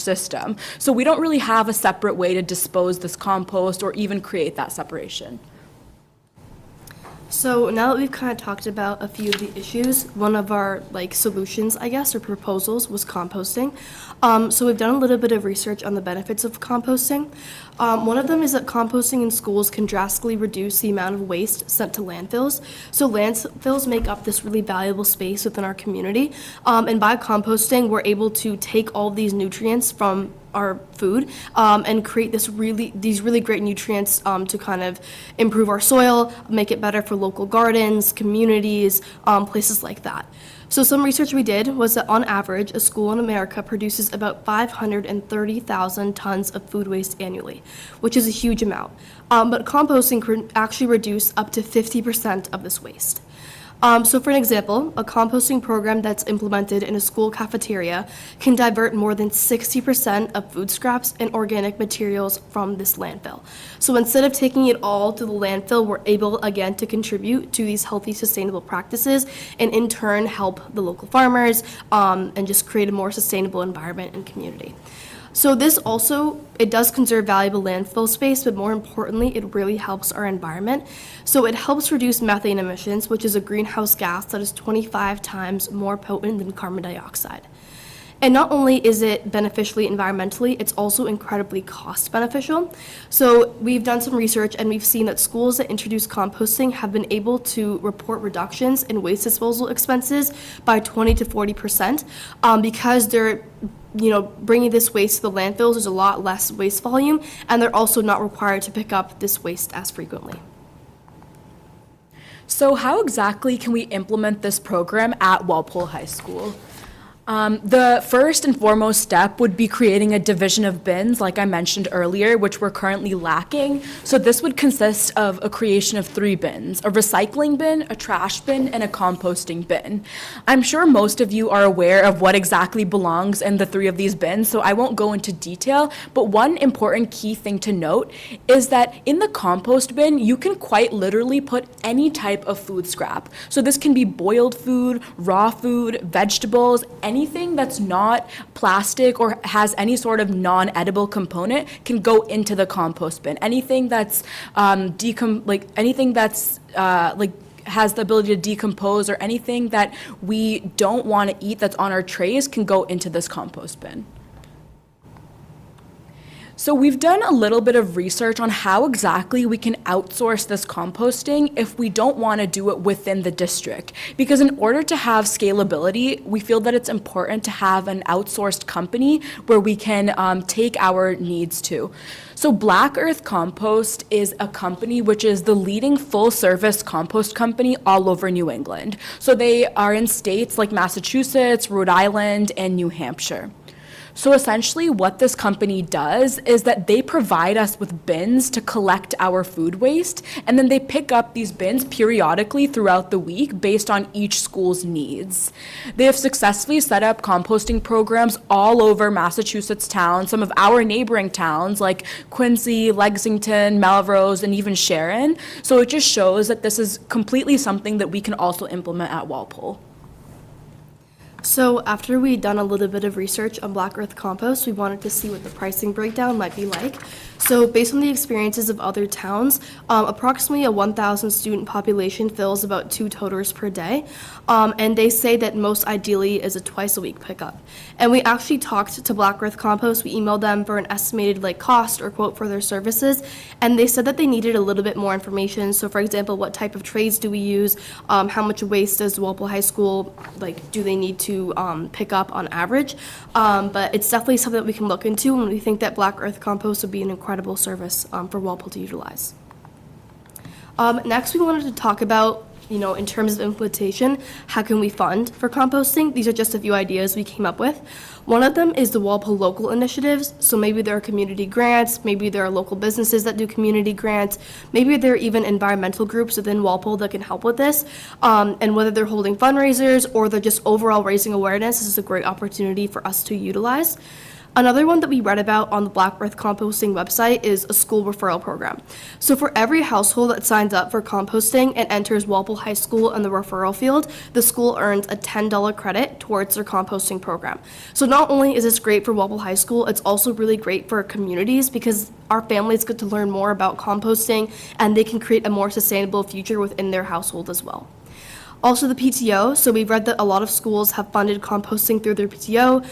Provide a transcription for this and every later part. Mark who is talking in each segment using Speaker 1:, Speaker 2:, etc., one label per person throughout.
Speaker 1: system. So we don't really have a separate way to dispose this compost or even create that separation.
Speaker 2: So now that we've kind of talked about a few of the issues, one of our solutions, I guess, or proposals was composting. So we've done a little bit of research on the benefits of composting. One of them is that composting in schools can drastically reduce the amount of waste sent to landfills. So landfills make up this really valuable space within our community. And by composting, we're able to take all of these nutrients from our food and create these really great nutrients to kind of improve our soil, make it better for local gardens, communities, places like that. So some research we did was that on average, a school in America produces about 530,000 tons of food waste annually, which is a huge amount. But composting can actually reduce up to 50% of this waste. So for an example, a composting program that's implemented in a school cafeteria can divert more than 60% of food scraps and organic materials from this landfill. So instead of taking it all to the landfill, we're able again to contribute to these healthy, sustainable practices and in turn help the local farmers and just create a more sustainable environment and community. So this also, it does conserve valuable landfill space, but more importantly, it really helps our environment. So it helps reduce methane emissions, which is a greenhouse gas that is 25 times more potent than carbon dioxide. And not only is it beneficially environmentally, it's also incredibly cost beneficial. So we've done some research and we've seen that schools that introduce composting have been able to report reductions in waste disposal expenses by 20 to 40% because they're bringing this waste to the landfills. There's a lot less waste volume, and they're also not required to pick up this waste as frequently.
Speaker 1: So how exactly can we implement this program at Walpole High School? The first and foremost step would be creating a division of bins, like I mentioned earlier, which we're currently lacking. So this would consist of a creation of 3 bins, a recycling bin, a trash bin, and a composting bin. I'm sure most of you are aware of what exactly belongs in the 3 of these bins, so I won't go into detail, but one important key thing to note is that in the compost bin, you can quite literally put any type of food scrap. So this can be boiled food, raw food, vegetables, anything that's not plastic or has any sort of non-edible component can go into the compost bin. Anything that's has the ability to decompose or anything that we don't want to eat that's on our trays can go into this compost bin. So we've done a little bit of research on how exactly we can outsource this composting if we don't want to do it within the district. Because in order to have scalability, we feel that it's important to have an outsourced company where we can take our needs to. So Black Earth Compost is a company which is the leading full-service compost company all over New England. So they are in states like Massachusetts, Rhode Island, and New Hampshire. So essentially what this company does is that they provide us with bins to collect our food waste, and then they pick up these bins periodically throughout the week based on each school's needs. They have successfully set up composting programs all over Massachusetts towns, some of our neighboring towns like Quincy, Lexington, Melrose, and even Sharon. So it just shows that this is completely something that we can also implement at Walpole.
Speaker 2: So after we'd done a little bit of research on Black Earth Compost, we wanted to see what the pricing breakdown might be like. So based on the experiences of other towns, approximately a 1,000 student population fills about 2 toters per day. And they say that most ideally is a twice-a-week pickup. And we actually talked to Black Earth Compost. We emailed them for an estimated cost or quote for their services. And they said that they needed a little bit more information. So for example, what type of trays do we use? How much waste does Walpole High School, do they need to pick up on average? But it's definitely something that we can look into, and we think that Black Earth Compost would be an incredible service for Walpole to utilize. Next, we wanted to talk about, in terms of implementation, how can we fund for composting? These are just a few ideas we came up with. One of them is the Walpole local initiatives. So maybe there are community grants, maybe there are local businesses that do community grants, maybe there are even environmental groups within Walpole that can help with this. And whether they're holding fundraisers or they're just overall raising awareness, this is a great opportunity for us to utilize. Another one that we read about on the Black Earth Composting website is a school referral program. So for every household that signs up for composting and enters Walpole High School in the referral field, the school earns a $10 credit towards their composting program. So not only is this great for Walpole High School, it's also really great for communities because our families get to learn more about composting and they can create a more sustainable future within their household as well. Also the PTO, so we've read that a lot of schools have funded composting through their PTO,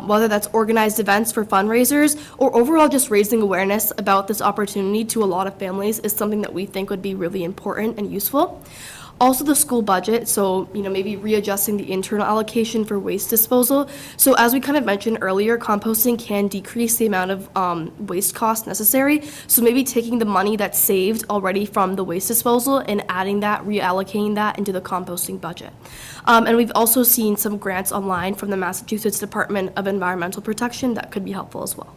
Speaker 2: whether that's organized events for fundraisers or overall just raising awareness about this opportunity to a lot of families is something that we think would be really important and useful. Also the school budget, so maybe readjusting the internal allocation for waste disposal. So as we kind of mentioned earlier, composting can decrease the amount of waste costs necessary. So maybe taking the money that's saved already from the waste disposal and adding that, reallocating that into the composting budget. And we've also seen some grants online from the Massachusetts Department of Environmental Protection that could be helpful as well.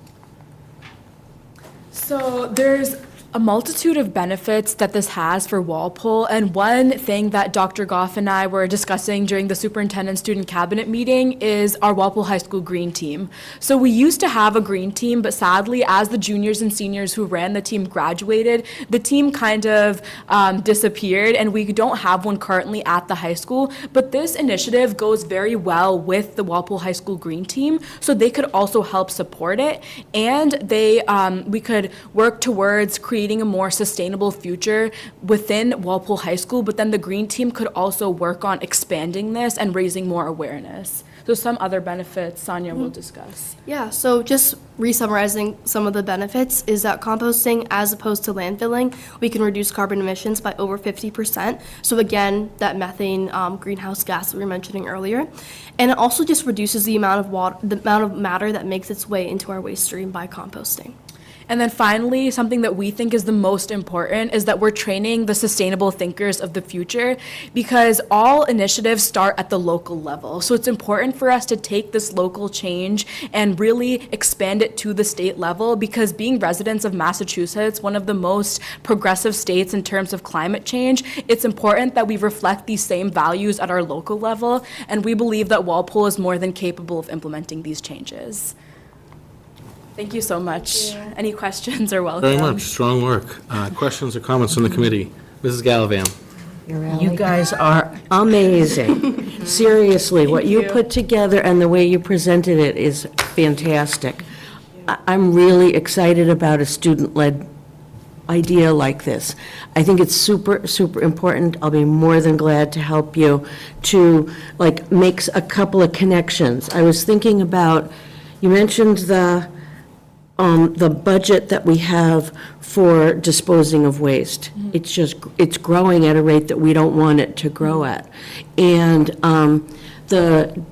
Speaker 1: So there's a multitude of benefits that this has for Walpole, and one thing that Dr. Goff and I were discussing during the superintendent student cabinet meeting is our Walpole High School green team. So we used to have a green team, but sadly, as the juniors and seniors who ran the team graduated, the team kind of disappeared, and we don't have one currently at the high school. But this initiative goes very well with the Walpole High School green team, so they could also help support it, and we could work towards creating a more sustainable future within Walpole High School, but then the green team could also work on expanding this and raising more awareness. So some other benefits Sonia will discuss.
Speaker 2: Yeah, so just re-summarizing some of the benefits is that composting, as opposed to landfilling, we can reduce carbon emissions by over 50%. So again, that methane greenhouse gas that we were mentioning earlier. And it also just reduces the amount of matter that makes its way into our waste stream by composting.
Speaker 1: And then finally, something that we think is the most important is that we're training the sustainable thinkers of the future, because all initiatives start at the local level. So it's important for us to take this local change and really expand it to the state level, because being residents of Massachusetts, one of the most progressive states in terms of climate change, it's important that we reflect these same values at our local level, and we believe that Walpole is more than capable of implementing these changes. Thank you so much. Any questions are welcome.
Speaker 3: Very much. Strong work. Questions or comments from the committee? Mrs. Gallivan.
Speaker 4: You guys are amazing. Seriously, what you put together and the way you presented it is fantastic. I'm really excited about a student-led idea like this. I think it's super, super important. I'll be more than glad to help you to make a couple of connections. I was thinking about, you mentioned the budget that we have for disposing of waste. It's growing at a rate that we don't want it to grow at. And the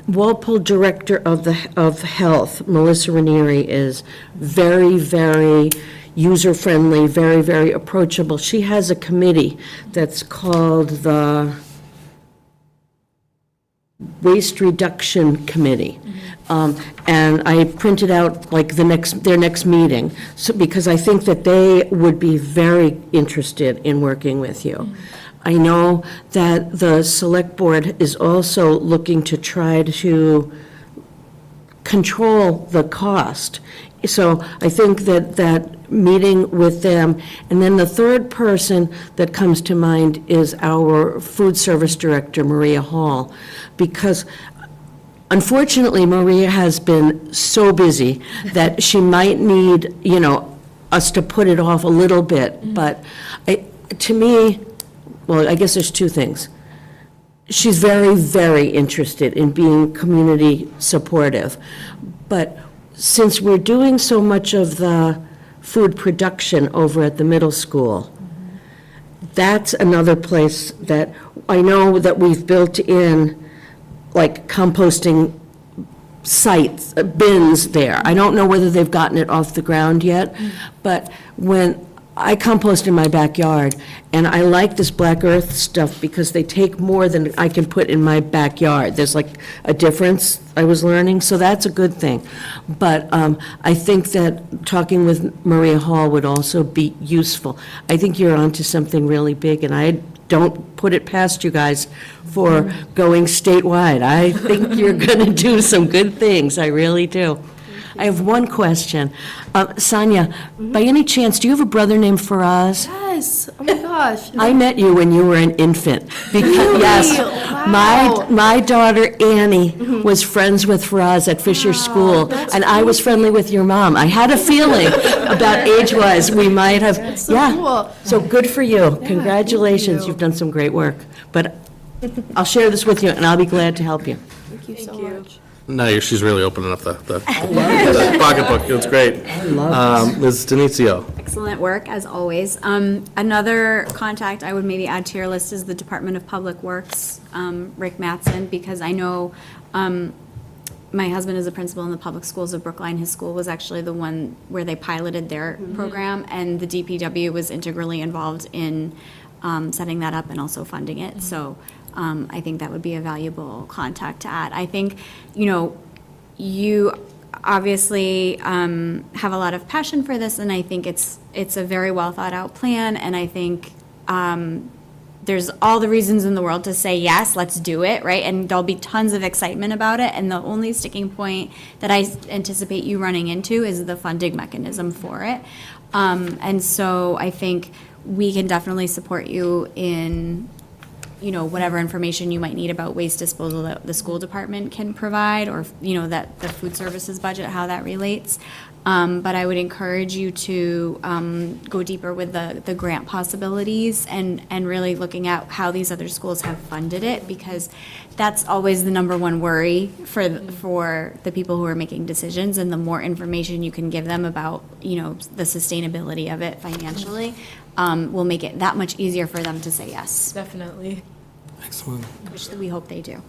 Speaker 4: Walpole Director of Health, Melissa Ranieri, is very, very user-friendly, very, very approachable. She has a committee that's called the Waste Reduction Committee. And I printed out their next meeting, so because I think that they would be very interested in working with you. I know that the select board is also looking to try to control the cost. So I think that meeting with them, and then the third person that comes to mind is our food service director, Maria Hall, because unfortunately, Maria has been so busy that she might need, us to put it off a little bit. But to me, well, I guess there's two things. She's very, very interested in being community supportive. But since we're doing so much of the food production over at the middle school, that's another place that I know that we've built in composting sites, bins there. I don't know whether they've gotten it off the ground yet, but when I compost in my backyard, and I like this black earth stuff because they take more than I can put in my backyard. There's a difference I was learning, so that's a good thing. But I think that talking with Maria Hall would also be useful. I think you're onto something really big, and I don't put it past you guys for going statewide. I think you're going to do some good things. I really do. I have one question. Sonia, by any chance, do you have a brother named Faraz?
Speaker 2: Yes, oh my gosh.
Speaker 4: I met you when you were an infant. Because, yes,
Speaker 2: Wow.
Speaker 4: my daughter Annie was friends with Faraz at Fisher School,
Speaker 2: that's
Speaker 4: and I was friendly with your mom. I had a feeling about age-wise, we might have,
Speaker 2: so
Speaker 4: yeah.
Speaker 2: cool.
Speaker 4: So good for you. Congratulations,
Speaker 2: you.
Speaker 4: you've done some great work. But I'll share this with you, and I'll be glad to help you.
Speaker 2: Thank you so much.
Speaker 3: No, she's really opening up the pocketbook. It's great. Ms. Denizio.
Speaker 5: Excellent work, as always. Another contact I would maybe add to your list is the Department of Public Works, Rick Mattson, because I know my husband is a principal in the public schools of Brookline. His school was actually the one where they piloted their program, and the DPW was integrally involved in setting that up and also funding it. So I think that would be a valuable contact to add. I think, you obviously have a lot of passion for this, and I think it's a very well thought out plan, and I think there's all the reasons in the world to say yes, let's do it, right? And there'll be tons of excitement about it, and the only sticking point that I anticipate you running into is the funding mechanism for it. And so I think we can definitely support you in whatever information you might need about waste disposal that the school department can provide, or, that the food services budget, how that relates. But I would encourage you to go deeper with the grant possibilities and really looking at how these other schools have funded it, because that's always the number one worry for the people who are making decisions. And the more information you can give them about, the sustainability of it financially, will make it that much easier for them to say yes,
Speaker 1: Definitely.
Speaker 3: Excellent.
Speaker 5: which we hope they do.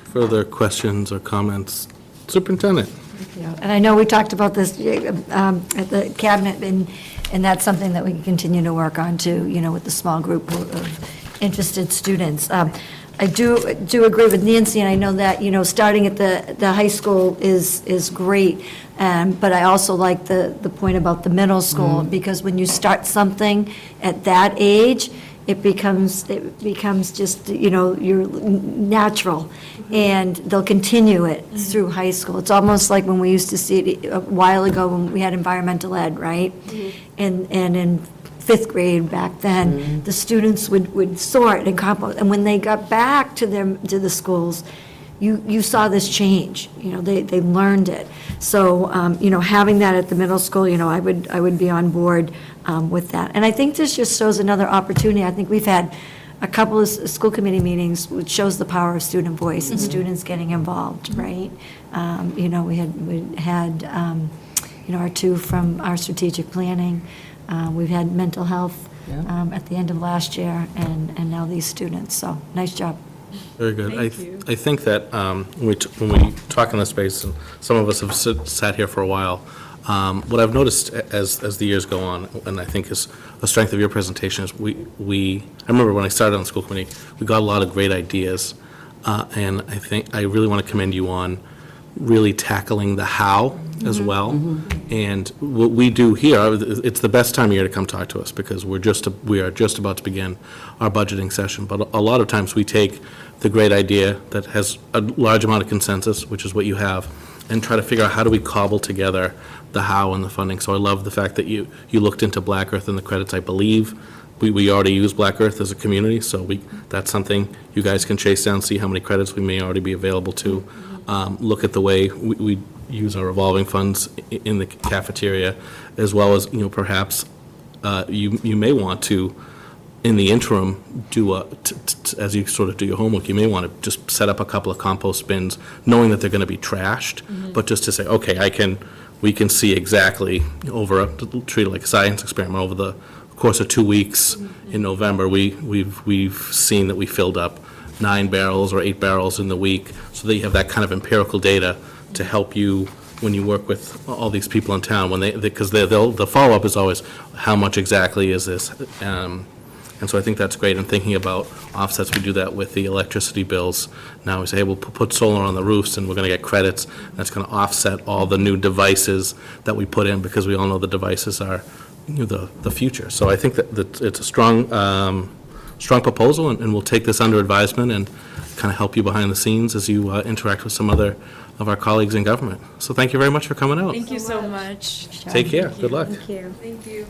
Speaker 3: Further questions or comments? Superintendent?
Speaker 6: And I know we talked about this at the cabinet, and that's something that we can continue to work on too, with the small group of interested students. I do agree with Nancy, and I know that, starting at the high school is great, but I also like the point about the middle school, because when you start something at that age, it becomes just, you're natural, and they'll continue it through high school. It's almost like when we used to see it a while ago when we had environmental ed, right? And in fifth grade back then, the students would sort and compost, and when they got back to the schools, you saw this change. They learned it. So having that at the middle school, I would be on board with that. And I think this just shows another opportunity. I think we've had a couple of school committee meetings, which shows the power of student voice and students getting involved, right? We had our two from our strategic planning. We've had mental health at the end of last year, and now these students. So nice job.
Speaker 3: Very good. I think that when we talk in this space, and some of us have sat here for a while, what I've noticed as the years go on, and I think is a strength of your presentation, is I remember when I started on the school committee, we got a lot of great ideas, and I think I really want to commend you on really tackling the how as well. And what we do here, it's the best time of year to come talk to us, because we are just about to begin our budgeting session. But a lot of times we take the great idea that has a large amount of consensus, which is what you have, and try to figure out how do we cobble together the how and the funding. So I love the fact that you looked into Black Earth and the credits. I believe we already use Black Earth as a community, so that's something you guys can chase down, see how many credits we may already be available to. Look at the way we use our revolving funds in the cafeteria, as well as, perhaps you may want to, in the interim, as you sort of do your homework, you may want to just set up a couple of compost bins, knowing that they're going to be trashed, but just to say, okay, we can see exactly treat it like a science experiment, over the course of 2 weeks in November, we've seen that we filled up 9 barrels or 8 barrels in the week, so that you have that kind of empirical data to help you when you work with all these people in town, because the follow-up is always, how much exactly is this? And so I think that's great. And thinking about offsets, we do that with the electricity bills. Now we say, hey, we'll put solar on the roofs, and we're going to get credits. That's going to offset all the new devices that we put in, because we all know the devices are the future. So I think that it's a strong proposal, and we'll take this under advisement and kind of help you behind the scenes as you interact with some other of our colleagues in government. So thank you very much for coming out.
Speaker 1: Thank you so much.
Speaker 3: Take care. Good luck.
Speaker 5: Thank you.
Speaker 1: Thank you.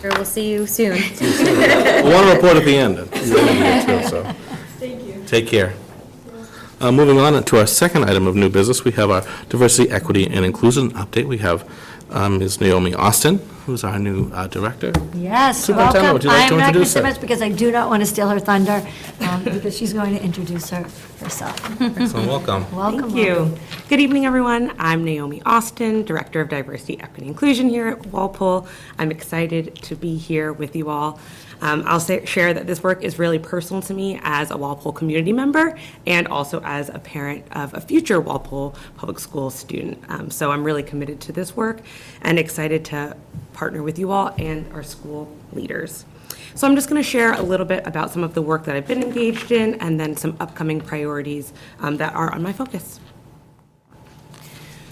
Speaker 5: Sure, we'll see you soon.
Speaker 3: We'll want to report at the end. Thank you. Take care. Moving on to our second item of new business, we have our diversity, equity, and inclusion update. We have Ms. Naomi Austin, who's our new director.
Speaker 6: Yes,
Speaker 3: Superintendent,
Speaker 6: welcome.
Speaker 3: would you like to
Speaker 6: I'm not going to
Speaker 3: introduce
Speaker 6: say
Speaker 3: her?
Speaker 6: much because I do not want to steal her thunder, because she's going to introduce herself.
Speaker 3: So welcome.
Speaker 6: Welcome.
Speaker 7: Thank you. Good evening, everyone. I'm Naomi Austin, Director of Diversity, Equity, and Inclusion here at Walpole. I'm excited to be here with you all. I'll share that this work is really personal to me as a Walpole community member and also as a parent of a future Walpole Public School student. So I'm really committed to this work and excited to partner with you all and our school leaders. So I'm just going to share a little bit about some of the work that I've been engaged in and then some upcoming priorities that are on my focus.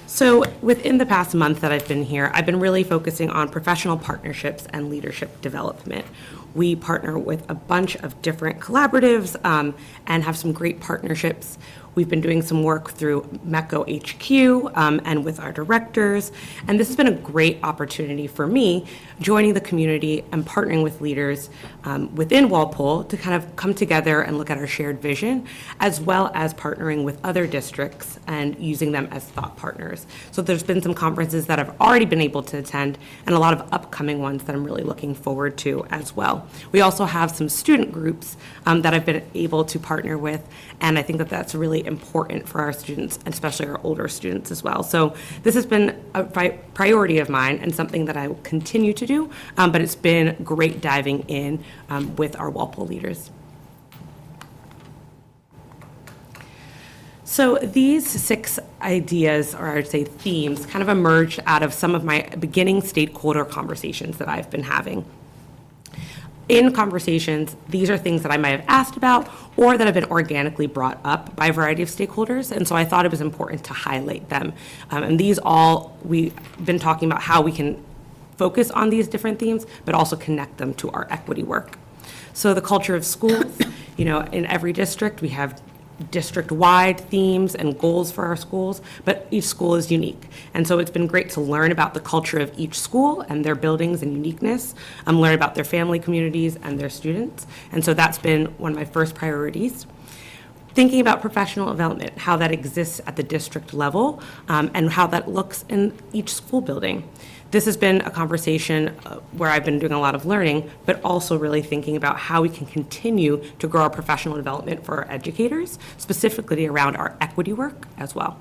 Speaker 7: So within the past month that I've been here, I've been really focusing on professional partnerships and leadership development. We partner with a bunch of different collaboratives and have some great partnerships. We've been doing some work through MECO HQ and with our directors, and this has been a great opportunity for me, joining the community and partnering with leaders within Walpole to kind of come together and look at our shared vision, as well as partnering with other districts and using them as thought partners. So there's been some conferences that I've already been able to attend and a lot of upcoming ones that I'm really looking forward to as well. We also have some student groups that I've been able to partner with, and I think that that's really important for our students, especially our older students as well. So this has been a priority of mine and something that I will continue to do, but it's been great diving in with our Walpole leaders. So these 6 ideas, or I'd say themes, kind of emerged out of some of my beginning stakeholder conversations that I've been having. In conversations, these are things that I might have asked about or that have been organically brought up by a variety of stakeholders, and so I thought it was important to highlight them. And these all, we've been talking about how we can focus on these different themes, but also connect them to our equity work. So the culture of schools, in every district, we have district-wide themes and goals for our schools, but each school is unique. And so it's been great to learn about the culture of each school and their buildings and uniqueness, learn about their family communities and their students. And so that's been one of my first priorities. Thinking about professional development, how that exists at the district level, and how that looks in each school building. This has been a conversation where I've been doing a lot of learning, but also really thinking about how we can continue to grow our professional development for our educators, specifically around our equity work as well.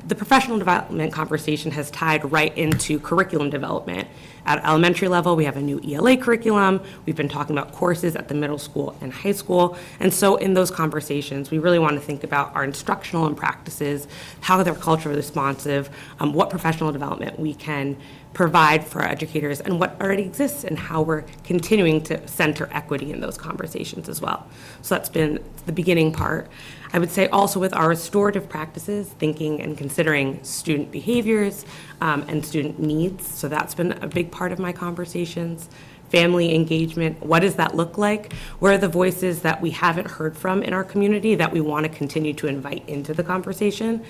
Speaker 7: The professional development conversation has tied right into curriculum development. At elementary level, we have a new ELA curriculum. We've been talking about courses at the middle school and high school. And so in those conversations, we really want to think about our instructional and practices, how they're culturally responsive, what professional development we can provide for our educators, and what already exists, and how we're continuing to center equity in those conversations as well. So that's been the beginning part. I would say also with our restorative practices, thinking and considering student behaviors and student needs. So that's been a big part of my conversations. Family engagement, what does that look like? Where are the voices that we haven't heard from in our community that we want to continue to invite into the conversation?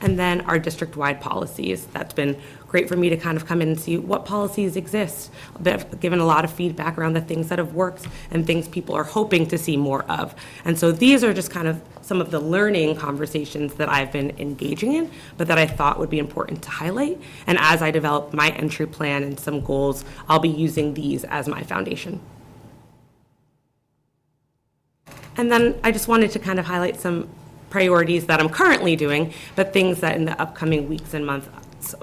Speaker 7: And then our district-wide policies. That's been great for me to kind of come in and see what policies exist. I've given a lot of feedback around the things that have worked and things people are hoping to see more of. And so these are just kind of some of the learning conversations that I've been engaging in, but that I thought would be important to highlight. And as I develop my entry plan and some goals, I'll be using these as my foundation. And then I just wanted to kind of highlight some priorities that I'm currently doing, but things that in the upcoming weeks and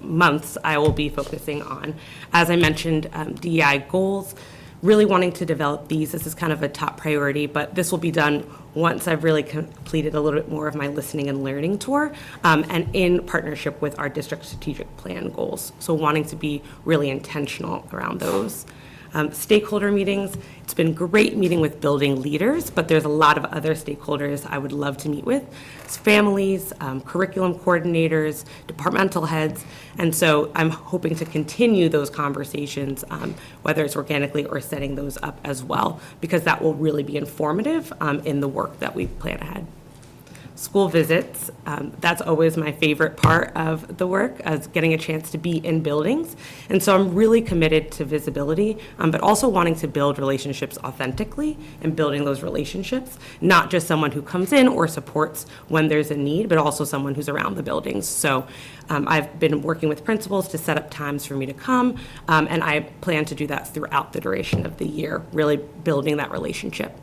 Speaker 7: months I will be focusing on. As I mentioned, DEI goals, really wanting to develop these. This is kind of a top priority, but this will be done once I've really completed a little bit more of my listening and learning tour, and in partnership with our district strategic plan goals. So wanting to be really intentional around those. Stakeholder meetings, it's been great meeting with building leaders, but there's a lot of other stakeholders I would love to meet with. It's families, curriculum coordinators, departmental heads, and so I'm hoping to continue those conversations, whether it's organically or setting those up as well, because that will really be informative in the work that we plan ahead. school visits. That's always my favorite part of the work, is getting a chance to be in buildings. And so I'm really committed to visibility, but also wanting to build relationships authentically and building those relationships, not just someone who comes in or supports when there's a need, but also someone who's around the buildings. So I've been working with principals to set up times for me to come, and I plan to do that throughout the duration of the year, really building that relationship.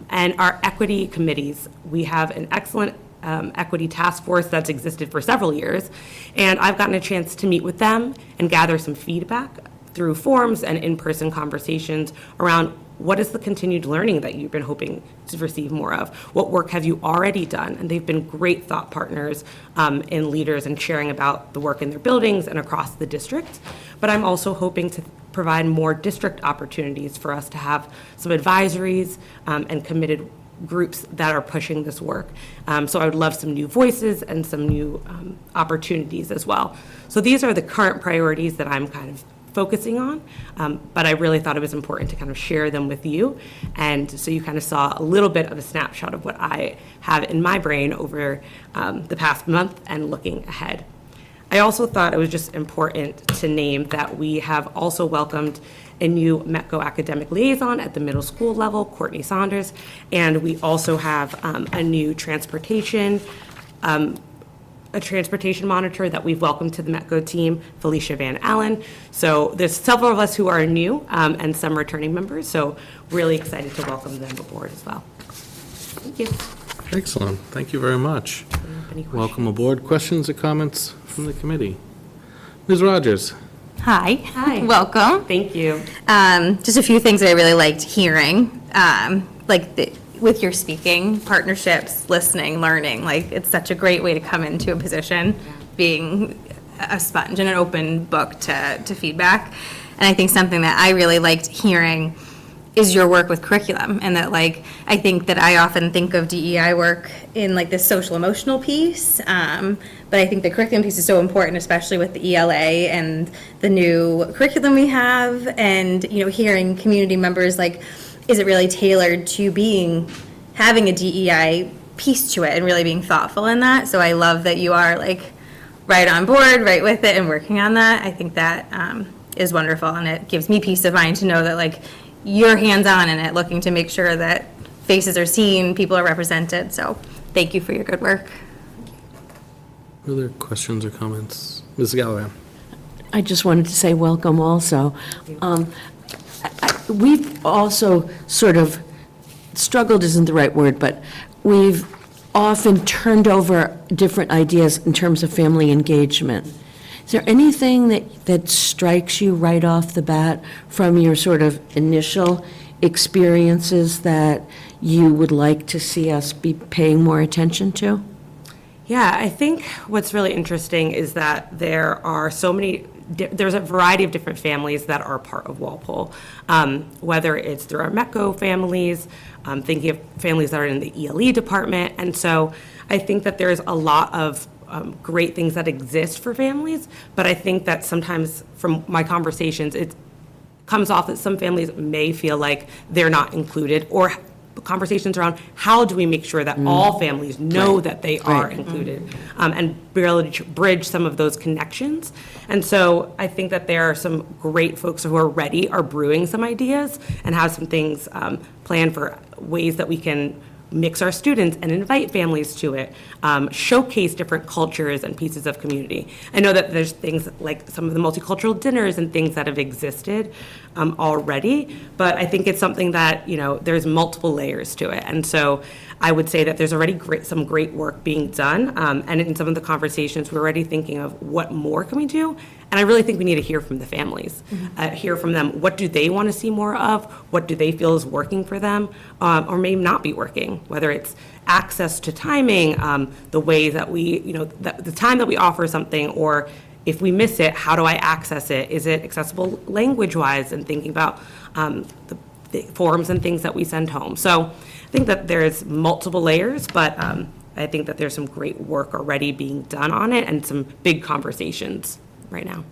Speaker 7: And our equity committees, we have an excellent equity task force that's existed for several years, and I've gotten a chance to meet with them and gather some feedback through forums and in-person conversations around what is the continued learning that you've been hoping to receive more of? What work have you already done? And they've been great thought partners and leaders in sharing about the work in their buildings and across the district. But I'm also hoping to provide more district opportunities for us to have some advisories and committed groups that are pushing this work. So I would love some new voices and some new opportunities as well. So these are the current priorities that I'm kind of focusing on, but I really thought it was important to kind of share them with you. And so you kind of saw a little bit of a snapshot of what I have in my brain over the past month and looking ahead. I also thought it was just important to name that we have also welcomed a new METCO academic liaison at the middle school level, Courtney Saunders, and we also have a new transportation monitor that we've welcomed to the METCO team, Felicia Van Allen. So there's several of us who are new and some returning members, so really excited to welcome them aboard as well. Thank you.
Speaker 3: Excellent. Thank you very much.
Speaker 7: Any questions?
Speaker 3: Welcome aboard. Questions or comments from the committee? Ms. Rogers?
Speaker 8: Hi.
Speaker 7: Hi.
Speaker 8: Welcome.
Speaker 7: Thank you.
Speaker 8: Just a few things that I really liked hearing, with your speaking, partnerships, listening, learning. Like, it's such a great way to come into a position, being a sponge and an open book to feedback. And I think something that I really liked hearing is your work with curriculum, and that, like, I think that I often think of DEI work in like this social emotional piece, but I think the curriculum piece is so important, especially with the ELA and the new curriculum we have, and hearing community members, like, is it really tailored to having a DEI piece to it and really being thoughtful in that. So I love that you are like right on board, right with it, and working on that. I think that is wonderful, and it gives me peace of mind to know that, like, you're hands-on in it, looking to make sure that faces are seen, people are represented. So thank you for your good work.
Speaker 3: Other questions or comments? Ms. Gallagher?
Speaker 4: I just wanted to say welcome also. We've also sort of, struggled isn't the right word, but we've often turned over different ideas in terms of family engagement. Is there anything that strikes you right off the bat from your sort of initial experiences that you would like to see us be paying more attention to?
Speaker 7: Yeah, I think what's really interesting is that there's a variety of different families that are part of Walpole, whether it's through our METCO families, thinking of families that are in the ELE department. And so I think that there's a lot of great things that exist for families, but I think that sometimes from my conversations, it comes off that some families may feel like they're not included, or conversations around how do we make sure that all families know that they are included, and bridge some of those connections. And so I think that there are some great folks who are brewing some ideas and have some things planned for ways that we can mix our students and invite families to it, showcase different cultures and pieces of community. I know that there's things like some of the multicultural dinners and things that have existed already, but I think it's something that, there's multiple layers to it. And so I would say that there's already some great work being done, and in some of the conversations, we're already thinking of what more can we do. And I really think we need to hear from the families, hear from them. What do they want to see more of? What do they feel is working for them, or may not be working? Whether it's access to timing, the way that we, the time that we offer something, or if we miss it, how do I access it? Is it accessible language-wise? And thinking about the forms and things that we send home. So I think that there's multiple layers, but I think that there's some great work already being done on it and some big conversations right now.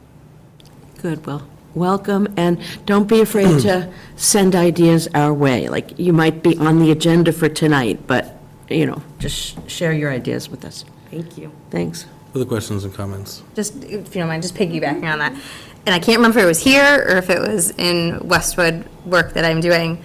Speaker 4: Good, well, welcome, and don't be afraid to send ideas our way. Like, you might be on the agenda for tonight, but just share your ideas with us.
Speaker 7: Thank you.
Speaker 4: Thanks.
Speaker 3: Other questions and comments?
Speaker 8: Just, if you don't mind, just piggybacking on that. And I can't remember if it was here or if it was in Westwood work that I'm doing,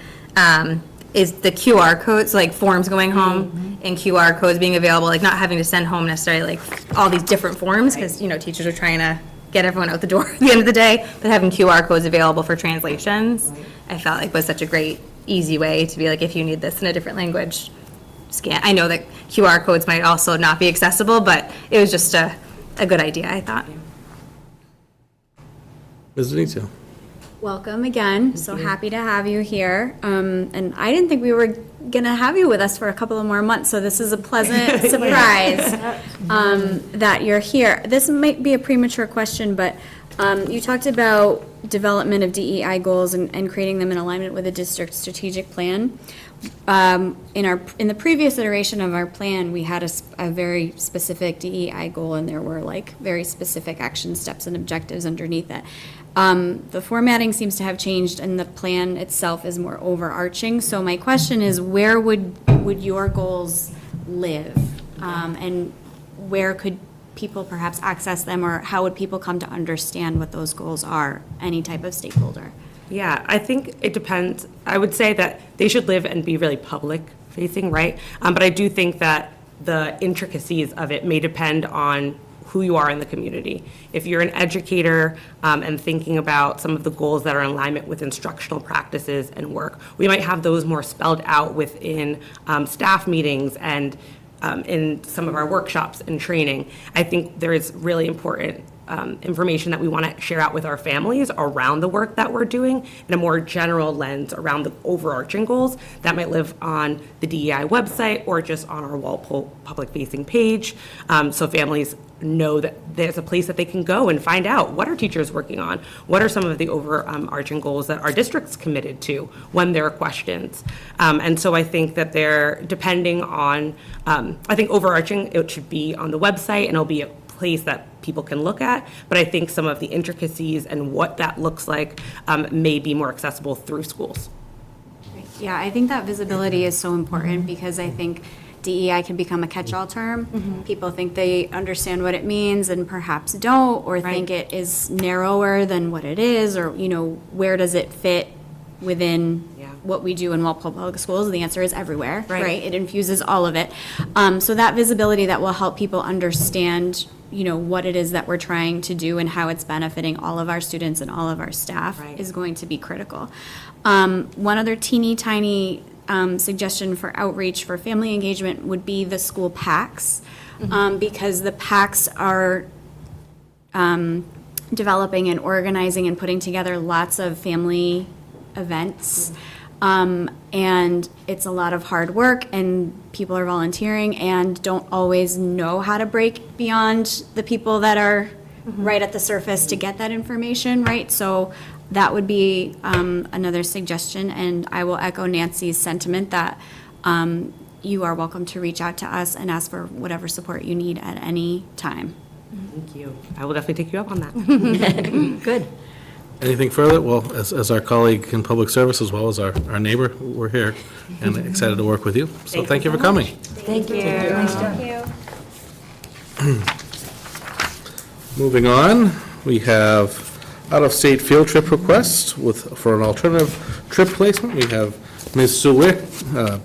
Speaker 8: is the QR codes, like forms going home and QR codes being available, like not having to send home necessarily like all these different forms, because, teachers are trying to get everyone out the door at the end of the day, but having QR codes available for translations, I felt like was such a great, easy way to be like, if you need this in a different language, scan. I know that QR codes might also not be accessible, but it was just a good idea, I thought.
Speaker 3: Ms. Venezia?
Speaker 5: Welcome again. So happy to have you here. And I didn't think we were going to have you with us for a couple of more months, so this is a pleasant surprise that you're here. This might be a premature question, but you talked about development of DEI goals and creating them in alignment with a district strategic plan. In the previous iteration of our plan, we had a very specific DEI goal, and there were like very specific action steps and objectives underneath it. The formatting seems to have changed, and the plan itself is more overarching. So my question is, where would your goals live, and where could people perhaps access them, or how would people come to understand what those goals are? Any type of stakeholder.
Speaker 7: Yeah, I think it depends. I would say that they should live and be really public-facing, right? But I do think that the intricacies of it may depend on who you are in the community. If you're an educator and thinking about some of the goals that are in alignment with instructional practices and work, we might have those more spelled out within staff meetings and in some of our workshops and training. I think there is really important information that we want to share out with our families around the work that we're doing in a more general lens around the overarching goals that might live on the DEI website or just on our Walpole public-facing page, so families know that there's a place that they can go and find out what are teachers working on, what are some of the overarching goals that our district's committed to when there are questions. And so I think that they're depending on, I think overarching, it should be on the website and it'll be a place that people can look at, but I think some of the intricacies and what that looks like may be more accessible through schools.
Speaker 5: Yeah, I think that visibility is so important because I think DEI can become a catch-all term. People think they understand what it means and perhaps don't, or think it is narrower than what it is, or, where does it fit within what we do in Walpole Public Schools? The answer is everywhere, right? It infuses all of it. So that visibility that will help people understand, what it is that we're trying to do and how it's benefiting all of our students and all of our staff is going to be critical. One other teeny tiny suggestion for outreach for family engagement would be the school PACs, because the PACs are developing and organizing and putting together lots of family events. And it's a lot of hard work, and people are volunteering and don't always know how to break beyond the people that are right at the surface to get that information, right? So that would be another suggestion, and I will echo Nancy's sentiment that you are welcome to reach out to us and ask for whatever support you need at any time.
Speaker 7: Thank you. I will definitely take you up on that.
Speaker 6: Good.
Speaker 3: Anything further? Well, as our colleague in public service, as well as our neighbor, we're here and excited to work with you. So thank you for coming.
Speaker 6: Thank you. Nice job.
Speaker 3: Moving on, we have out-of-state field trip requests for an alternative trip placement. We have Ms. Sue Wick,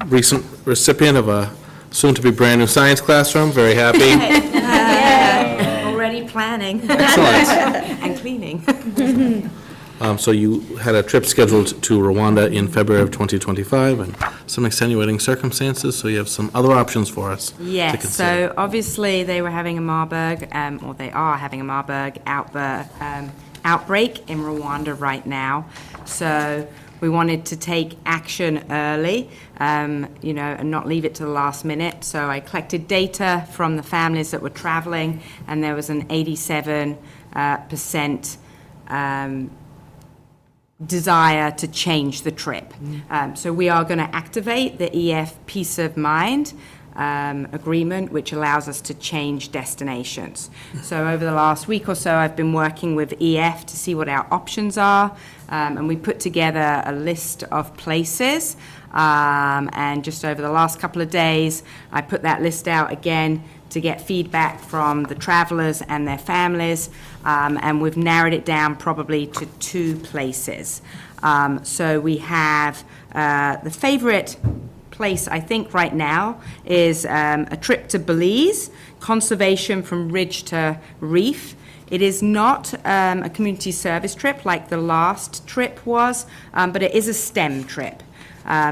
Speaker 3: recent recipient of a soon-to-be brand-new science classroom. Very happy.
Speaker 8: Already planning.
Speaker 3: Excellent.
Speaker 8: And cleaning.
Speaker 3: So you had a trip scheduled to Rwanda in February of 2025, and some extenuating circumstances, so you have some other options for us to
Speaker 9: Yes,
Speaker 3: consider.
Speaker 9: so obviously they were having a Marburg, or they are having a Marburg outbreak in Rwanda right now. So we wanted to take action early, and not leave it to the last minute. So I collected data from the families that were traveling, and there was an 87% desire to change the trip. So we are going to activate the EF Peace of Mind agreement, which allows us to change destinations. So over the last week or so, I've been working with EF to see what our options are, and we put together a list of places, and just over the last couple of days, I put that list out again to get feedback from the travelers and their families, and we've narrowed it down probably to 2 places. So we have the favorite place, I think, right now is a trip to Belize, conservation from ridge to reef. It is not a community service trip like the last trip was, but it is a STEM trip.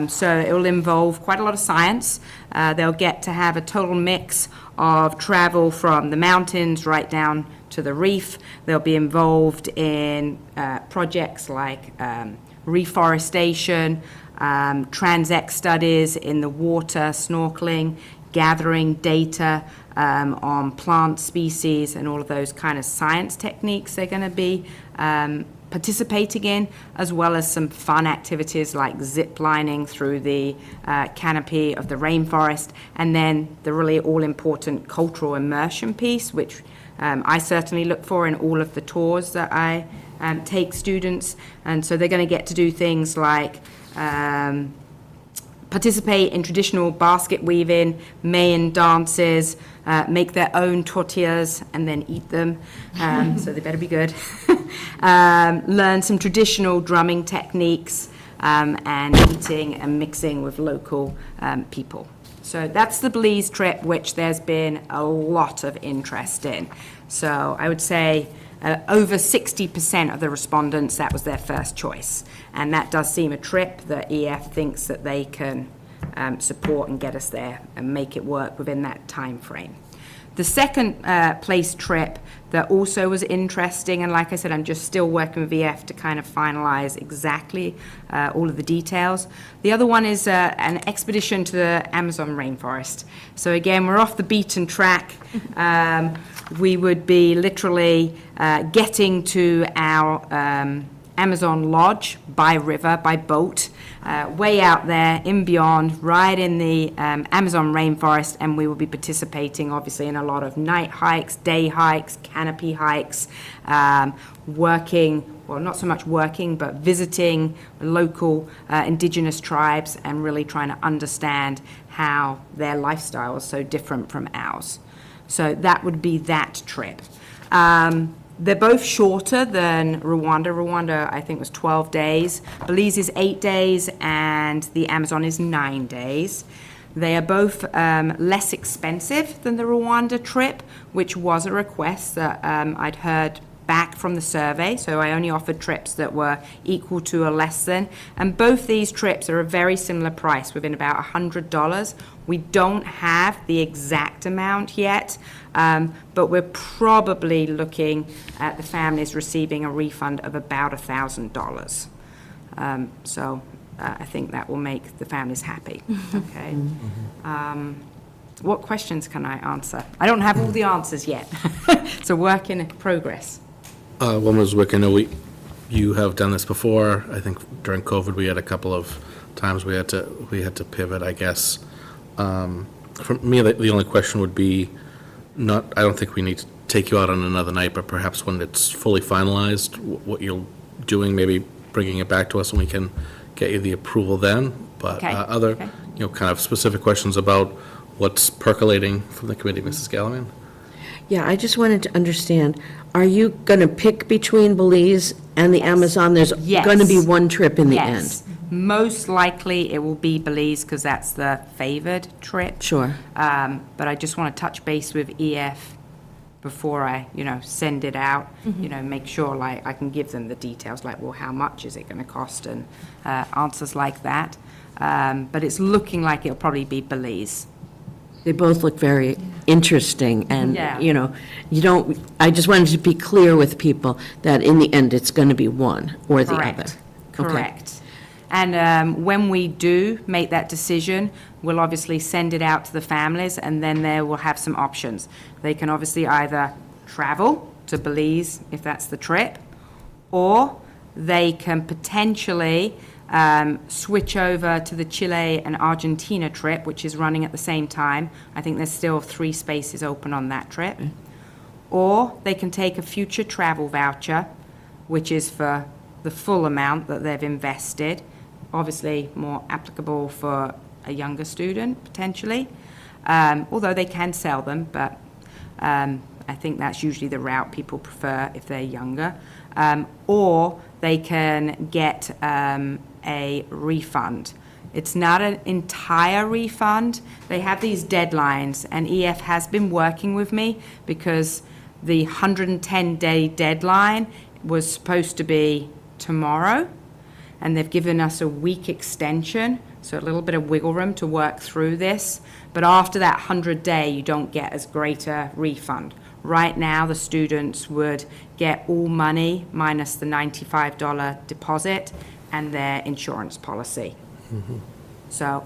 Speaker 9: So it will involve quite a lot of science. They'll get to have a total mix of travel from the mountains right down to the reef. They'll be involved in projects like reforestation, transect studies in the water, snorkeling, gathering data on plant species and all of those kind of science techniques they're going to be participating in, as well as some fun activities like zip lining through the canopy of the rainforest, and then the really all-important cultural immersion piece, which I certainly look for in all of the tours that I take students. And so they're going to get to do things like participate in traditional basket weaving, Mayan dances, make their own tortillas and then eat them, so they better be good. Learn some traditional drumming techniques, and eating and mixing with local people. So that's the Belize trip, which there's been a lot of interest in. So I would say over 60% of the respondents, that was their first choice. And that does seem a trip that EF thinks that they can support and get us there and make it work within that time frame. The second place trip that also was interesting, and like I said, I'm just still working with EF to kind of finalize exactly all of the details. The other one is an expedition to the Amazon rainforest. So again, we're off the beaten track. We would be literally getting to our Amazon lodge by river, by boat, way out there in beyond, right in the Amazon rainforest, and we will be participating obviously in a lot of night hikes, day hikes, canopy hikes, working, well, not so much working, but visiting local indigenous tribes and really trying to understand how their lifestyle is so different from ours. So that would be that trip. They're both shorter than Rwanda. Rwanda, I think, was 12 days. Belize is 8 days, and the Amazon is 9 days. They are both less expensive than the Rwanda trip, which was a request that I'd heard back from the survey. So I only offered trips that were equal to or less than. And both these trips are a very similar price, within about $100. We don't have the exact amount yet, but we're probably looking at the families receiving a refund of about $1,000. So I think that will make the families happy. Okay. What questions can I answer? I don't have all the answers yet. It's a work in progress.
Speaker 3: Well, Ms. Wick, I know you have done this before. I think during COVID, we had a couple of times we had to pivot, I guess. For me, the only question would be, I don't think we need to take you out on another night, but perhaps when it's fully finalized, what you're doing, maybe bringing it back to us and we can get you the approval then. But other, kind of specific questions about what's percolating from the committee, Mrs. Gallivan?
Speaker 4: Yeah, I just wanted to understand, are you going to pick between Belize and the Amazon? There's going to be one trip in the end?
Speaker 9: Most likely it will be Belize because that's the favored trip.
Speaker 4: Sure.
Speaker 9: But I just want to touch base with EF before I, send it out, make sure like I can give them the details, like, well, how much is it going to cost, and answers like that. But it's looking like it'll probably be Belize.
Speaker 4: They both look very interesting, and,
Speaker 9: Yeah.
Speaker 4: I just wanted to be clear with people that in the end, it's going to be one or the other.
Speaker 9: Correct. And when we do make that decision, we'll obviously send it out to the families, and then they will have some options. They can obviously either travel to Belize, if that's the trip, or they can potentially switch over to the Chile and Argentina trip, which is running at the same time. I think there's still 3 spaces open on that trip. Or they can take a future travel voucher, which is for the full amount that they've invested, obviously more applicable for a younger student, potentially, although they can sell them, but I think that's usually the route people prefer if they're younger. Or they can get a refund. It's not an entire refund. They have these deadlines, and EF has been working with me because the 110-day deadline was supposed to be tomorrow, and they've given us a week extension, so a little bit of wiggle room to work through this. But after that 100-day, you don't get as great a refund. Right now, the students would get all money minus the $95 deposit and their insurance policy. So,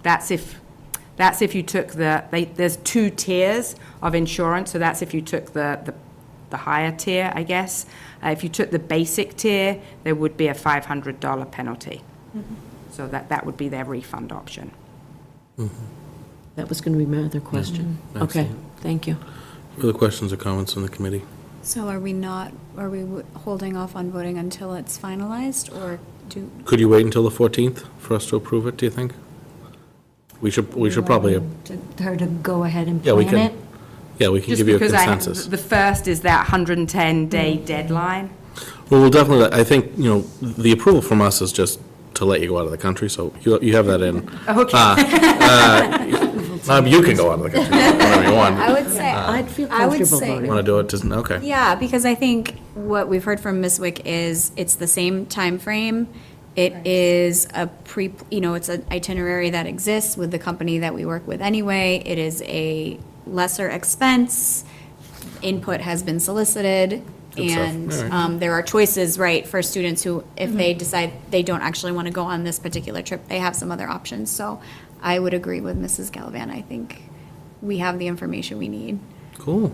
Speaker 9: that's if you took there's 2 tiers of insurance, so that's if you took the higher tier, I guess. If you took the basic tier, there would be a $500 penalty. So that would be their refund option.
Speaker 4: That was going to be my other question. Okay,
Speaker 3: Excellent.
Speaker 4: thank you.
Speaker 3: Further questions or comments from the committee?
Speaker 5: So are we holding off on voting until it's finalized, or
Speaker 3: Could you wait until the 14th for us to approve it, do you think? We should probably,
Speaker 6: To her to go ahead and
Speaker 3: yeah, we
Speaker 6: plan
Speaker 3: can,
Speaker 6: it?
Speaker 3: yeah, we can
Speaker 9: Just
Speaker 3: give you a
Speaker 9: because
Speaker 3: consensus.
Speaker 9: the first is that 110-day deadline.
Speaker 3: Well, we'll definitely, I think, the approval from us is just to let you go out of the country, so you have that in. You can go out of the country whenever you want.
Speaker 5: I would say,
Speaker 4: I'd feel
Speaker 5: I would
Speaker 4: comfortable
Speaker 5: say-
Speaker 4: voting.
Speaker 3: Want to do it, okay.
Speaker 5: yeah, because I think what we've heard from Ms. Wick is it's the same time frame. It is it's an itinerary that exists with the company that we work with anyway. It is a lesser expense. Input has been solicited.
Speaker 3: Good stuff.
Speaker 5: And
Speaker 3: All right.
Speaker 5: there are choices, right, for students who, if they decide they don't actually want to go on this particular trip, they have some other options. So I would agree with Mrs. Gallivan. I think we have the information we need.
Speaker 3: Cool.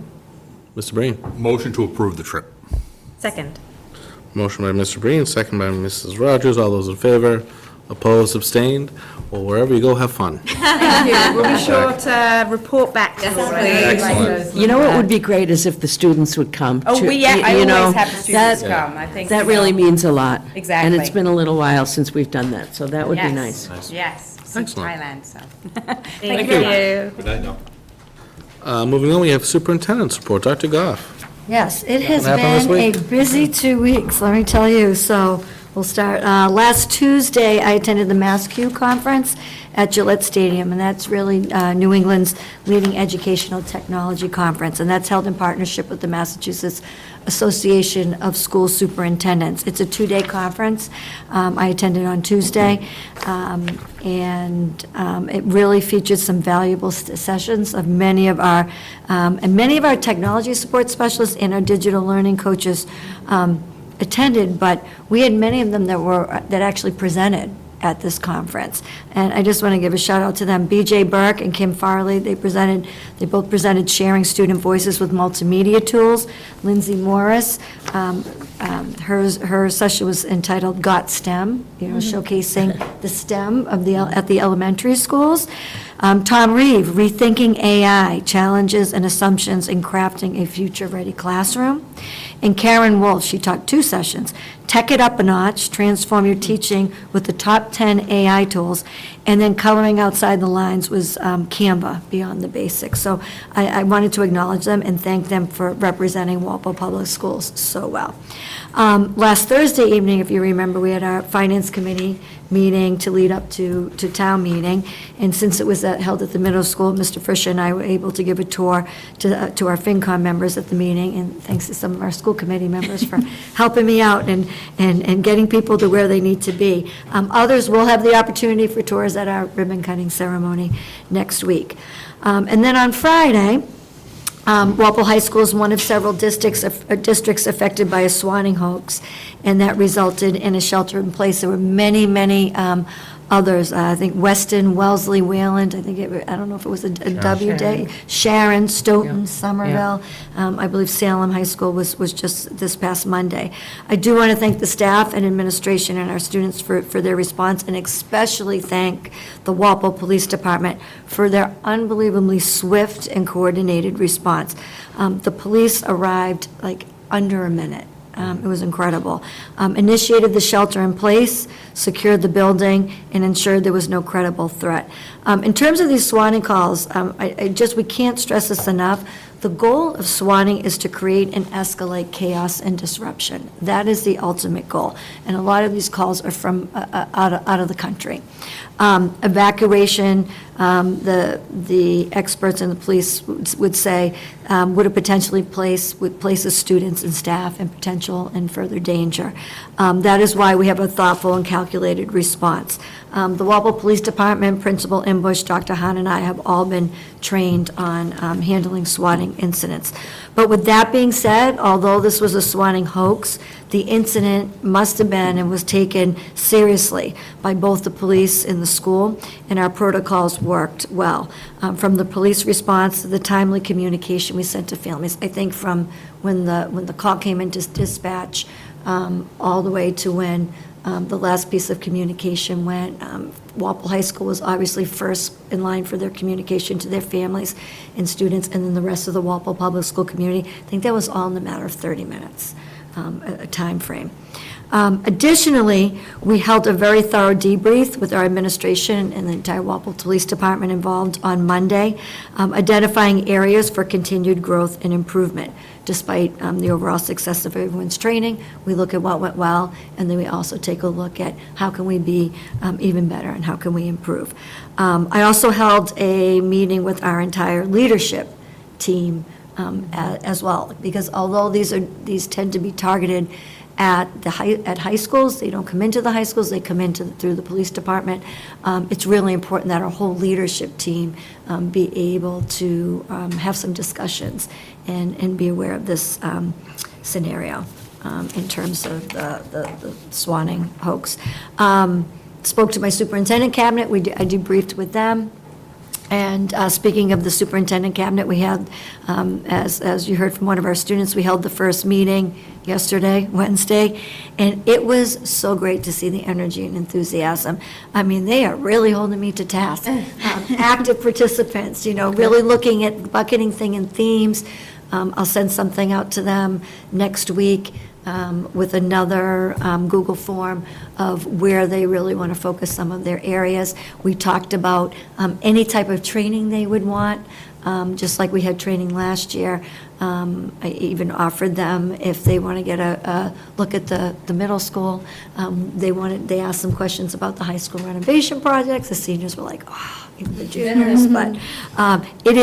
Speaker 3: Mr. Breen?
Speaker 10: Motion to approve the trip.
Speaker 8: Second.
Speaker 3: Motion by Mr. Breen, second by Mrs. Rogers. All those in favor? Opposed, abstained? Well, wherever you go, have fun.
Speaker 9: Thank you. We'll be sure to report back to you.
Speaker 3: Excellent.
Speaker 4: You know what would be great is if the students would come.
Speaker 9: Oh,
Speaker 4: too.
Speaker 9: I
Speaker 4: You know,
Speaker 9: always have the students
Speaker 4: that-
Speaker 9: come. I think
Speaker 4: That really means a lot. And
Speaker 9: Exactly.
Speaker 4: it's been a little while since we've done that, so that would be
Speaker 9: Yes.
Speaker 4: nice.
Speaker 9: Yes, since
Speaker 3: Excellent.
Speaker 9: Thailand, so.
Speaker 8: Thank you.
Speaker 10: Good night, no.
Speaker 3: Moving on, we have Superintendent's report. Dr. Goff?
Speaker 6: Yes, it has
Speaker 3: What happened this
Speaker 6: been a busy 2 weeks, let me tell you. So we'll start. Last Tuesday, I attended the MassQ conference at Gillette Stadium, and that's really New England's leading educational technology conference, and that's held in partnership with the Massachusetts Association of School Superintendents. It's a 2-day conference. I attended on Tuesday, and it really featured some valuable sessions of many of our technology support specialists and our digital learning coaches attended, but we had many of them that actually presented at this conference. And I just want to give a shout out to them. BJ Burke and Kim Farley, they both presented Sharing Student Voices with Multimedia Tools. Lindsay Morris, her session was entitled Got STEM, showcasing the STEM at the elementary schools. Tom Reeve, Rethinking AI, Challenges and Assumptions in Crafting a Future-Ready Classroom. And Karen Wolf, she taught 2 sessions, Tech It Up a Notch, Transform Your Teaching with the Top 10 AI Tools, and then Coloring Outside the Lines was Canva, Beyond the Basics. So I wanted to acknowledge them and thank them for representing Walpole Public Schools so well. Last Thursday evening, if you remember, we had our Finance Committee meeting to lead up to town meeting, and since it was held at the middle school, Mr. Fisher and I were able to give a tour to our FinCom members at the meeting, and thanks to some of our school committee members for helping me out and getting people to where they need to be. Others will have the opportunity for tours at our ribbon-cutting ceremony next week. And then on Friday, Walpole High School is one of several districts affected by a swatting hoax, and that resulted in a shelter in place. There were many others. I think Weston, Wellesley, Wayland, I don't know if it was a W day. Sharon, Stoughton, Somerville. I believe Salem High School was just this past Monday. I do want to thank the staff and administration and our students for their response, and especially thank the Walpole Police Department for their unbelievably swift and coordinated response. The police arrived like under a minute. It was incredible. Initiated the shelter in place, secured the building, and ensured there was no credible threat. In terms of these swatting calls, we can't stress this enough. The goal of swatting is to create and escalate chaos and disruption. That is the ultimate goal. And a lot of these calls are from out of the country. Evacuation, the experts and the police would say, would potentially places students and staff in potential and further danger. That is why we have a thoughtful and calculated response. The Walpole Police Department, Principal Imbush, Dr. Hahn, and I have all been trained on handling swatting incidents. But with that being said, although this was a swatting hoax, the incident must have been and was taken seriously by both the police and the school, and our protocols worked well. From the police response to the timely communication we sent to families, I think from when the call came into dispatch, all the way to when the last piece of communication went. Walpole High School was obviously first in line for their communication to their families and students, and then the rest of the Walpole Public School community. I think that was all in a matter of 30 minutes, a time frame. Additionally, we held a very thorough debrief with our administration and the entire Walpole Police Department involved on Monday, identifying areas for continued growth and improvement. Despite the overall success of everyone's training, we look at what went well, and then we also take a look at how can we be even better and how can we improve. I also held a meeting with our entire leadership team as well, because although these tend to be targeted at high schools, they don't come into the high schools, they come through the police department. It's really important that our whole leadership team be able to have some discussions and be aware of this scenario in terms of the swatting hoax. Spoke to my superintendent cabinet. I debriefed with them. And speaking of the superintendent cabinet, we had, as you heard from one of our students, we held the first meeting yesterday, Wednesday, and it was so great to see the energy and enthusiasm. I mean, they are really holding me to task. Active participants, really looking at the bucketing thing and themes. I'll send something out to them next week with another Google form of where they really want to focus some of their areas. We talked about any type of training they would want, just like we had training last year. I even offered them if they want to get a look at the middle school. They asked some questions about the high school renovation projects. The seniors were like, oh, even the juniors. But it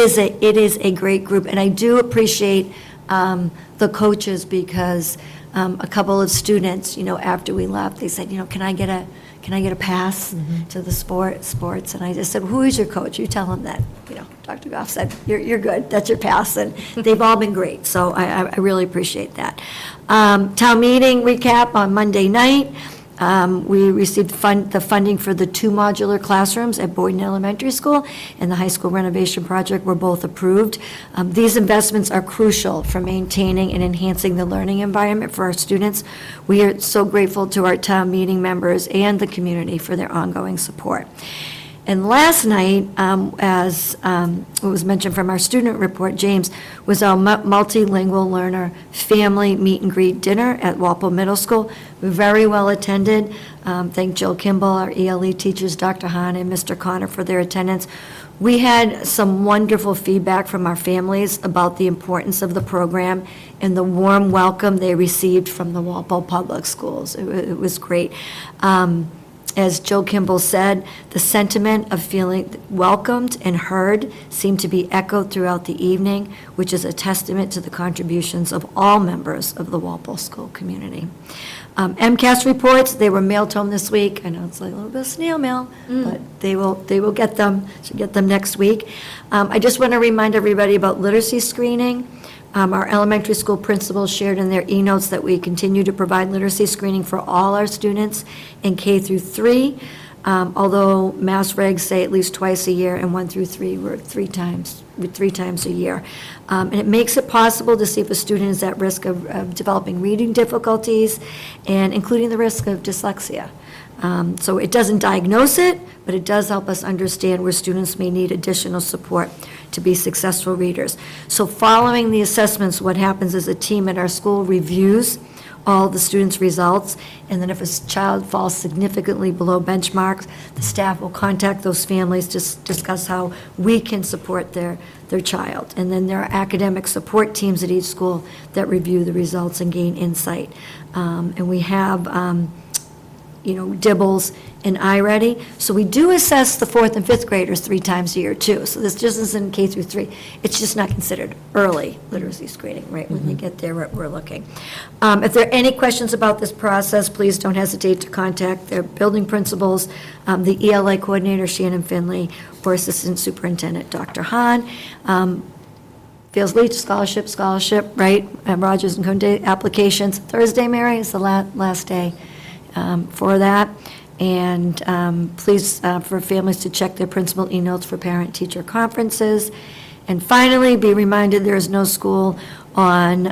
Speaker 6: is a great group, and I do appreciate the coaches because a couple of students, after we left, they said, can I get a pass to the sports? And I just said, who is your coach? You tell them that. Dr. Goff said, you're good. That's your pass. And they've all been great. So I really appreciate that. Town meeting recap on Monday night. We received the funding for the 2 modular classrooms at Boyden Elementary School and the high school renovation project were both approved. These investments are crucial for maintaining and enhancing the learning environment for our students. We are so grateful to our town meeting members and the community for their ongoing support. And last night, as was mentioned from our student report, James, was our multilingual learner family meet and greet dinner at Walpole Middle School. Very well attended. Thank Jill Kimball, our ELE teachers, Dr. Hahn and Mr. Connor for their attendance. We had some wonderful feedback from our families about the importance of the program and the warm welcome they received from the Walpole Public Schools. It was great. As Joe Kimball said, the sentiment of feeling welcomed and heard seemed to be echoed throughout the evening, which is a testament to the contributions of all members of the Walpole school community. MCAS reports, they were mailed home this week. I know it's like a little bit of snail mail, but they will get them. Should get them next week. I just want to remind everybody about literacy screening. Our elementary school principals shared in their e-notes that we continue to provide literacy screening for all our students in K through 3. although Mass regs say at least twice a year, and 1 through 3 were three times a year. And it makes it possible to see if a student is at risk of developing reading difficulties, and including the risk of dyslexia. So it doesn't diagnose it, but it does help us understand where students may need additional support to be successful readers. So following the assessments, what happens is a team at our school reviews all the students' results, and then if a child falls significantly below benchmarks, the staff will contact those families to discuss how we can support their child. And then there are academic support teams at each school that review the results and gain insight. And we have, Dibbles and iReady. So we do assess the 4th and 5th graders 3 times a year, too. So this just isn't K through 3. It's just not considered early literacy screening, right? When they get there, we're looking. If there are any questions about this process, please don't hesitate to contact their building principals, the ELA coordinator, Shannon Finley, or Assistant Superintendent, Dr. Hahn. Fields Leach, scholarship, right? And Rogers and Conde applications. Thursday, Mary, is the last day for that. And please, for families to check their principal e-notes for parent-teacher conferences. And finally, be reminded there is no school on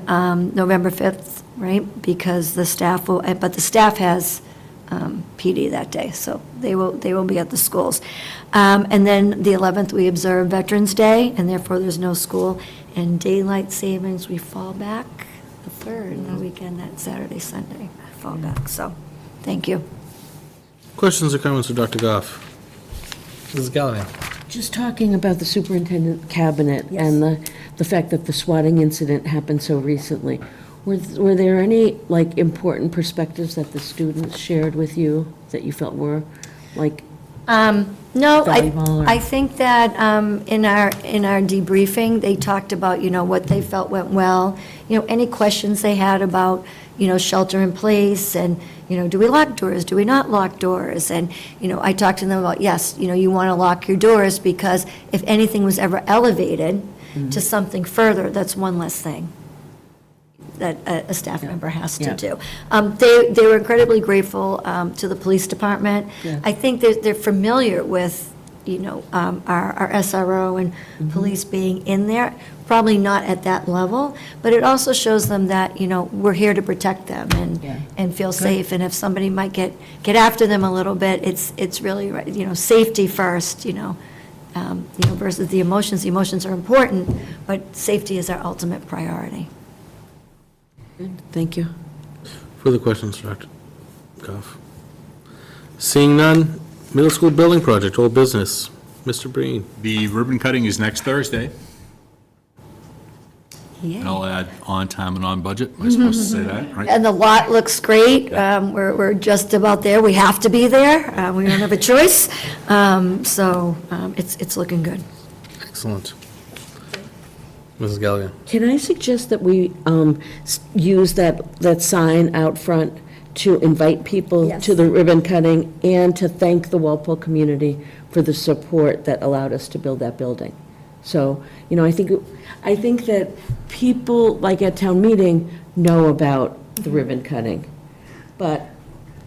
Speaker 6: November 5th, right? Because the staff will, but the staff has PD that day, so they will be at the schools. And then the 11th, we observe Veterans Day, and therefore there's no school. And daylight savings, we fall back the 3rd, the weekend, that Saturday, Sunday, fall back. So, thank you.
Speaker 3: Questions or comments for Dr. Goff? Mrs. Gallivan?
Speaker 4: Just talking about the superintendent cabinet and the fact that the swatting incident happened so recently. Were there any, important perspectives that the students shared with you that you felt were,
Speaker 6: No,
Speaker 4: valuable, or-
Speaker 6: I think that in our debriefing, they talked about, what they felt went well, any questions they had about, shelter in place, and, do we lock doors, do we not lock doors? And, I talked to them about, yes, you want to lock your doors, because if anything was ever elevated to something further, that's one less thing that a staff member has to do. They were incredibly grateful to the police department. I think they're familiar with, our SRO and police being in there, probably not at that level, but it also shows them that, we're here to protect them and feel safe. And if somebody might get after them a little bit, it's really, safety first, versus the emotions. The emotions are important, but safety is our ultimate priority.
Speaker 4: Thank you.
Speaker 3: Further questions, Dr. Goff? Seeing none, middle school building project, old business. Mr. Breen.
Speaker 10: The ribbon cutting is next Thursday. And I'll add on time and on budget. Am I supposed to say that, right?
Speaker 6: And the lot looks great. We're just about there. We have to be there. We don't have a choice. So it's looking good.
Speaker 3: Excellent. Mrs. Galligan.
Speaker 4: Can I suggest that we use that sign out front to invite people
Speaker 6: Yes.
Speaker 4: to the ribbon cutting and to thank the Walpole community for the support that allowed us to build that building? So, I think that people, like at town meeting, know about the ribbon cutting, but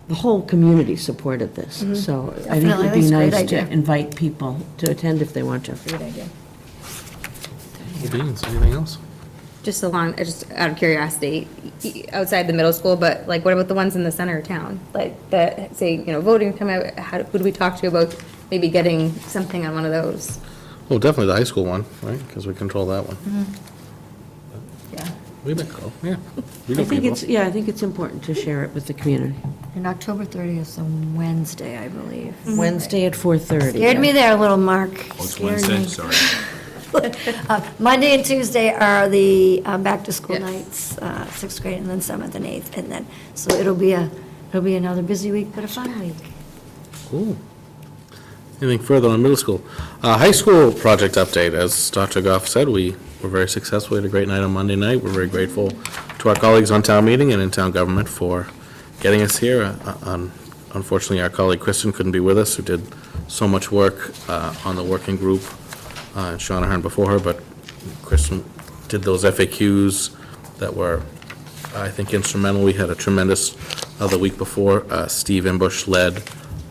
Speaker 4: the whole community supported this. So I think it would
Speaker 6: Definitely.
Speaker 4: be
Speaker 6: That's a great
Speaker 4: nice to
Speaker 6: idea.
Speaker 4: invite people to attend if they want to.
Speaker 6: Great idea.
Speaker 3: Beans, anything else?
Speaker 8: Just out of curiosity, outside the middle school, but what about the ones in the center of town? That say, voting come out, who do we talk to about maybe getting something on one of those?
Speaker 3: Well, definitely the high school one, right? Because we control that one.
Speaker 6: Yeah.
Speaker 3: We might go, yeah. We
Speaker 4: I
Speaker 3: know
Speaker 4: think
Speaker 3: people.
Speaker 4: I think it's important to share it with the community.
Speaker 6: And October 30th is a Wednesday, I believe.
Speaker 4: Wednesday at 4:30.
Speaker 6: Scared me there a little, Mark.
Speaker 10: Oh, it's
Speaker 6: Scared
Speaker 10: Wednesday,
Speaker 6: me.
Speaker 10: sorry.
Speaker 6: Monday and Tuesday are the back-to-school
Speaker 8: Yes.
Speaker 6: nights, 6th grade, and then 7th and 8th, and then, so it'll be another busy week, but a fun week.
Speaker 3: Cool. Anything further on middle school? High school project update. As Dr. Goff said, we were very successful. We had a great night on Monday night. We're very grateful to our colleagues on town meeting and in town government for getting us here. Unfortunately, our colleague Kristen couldn't be with us, who did so much work on the working group, and Shauna Ahern before her, but Kristen did those FAQs that were, I think, instrumental. We had a tremendous, the week before, Steve Imbush led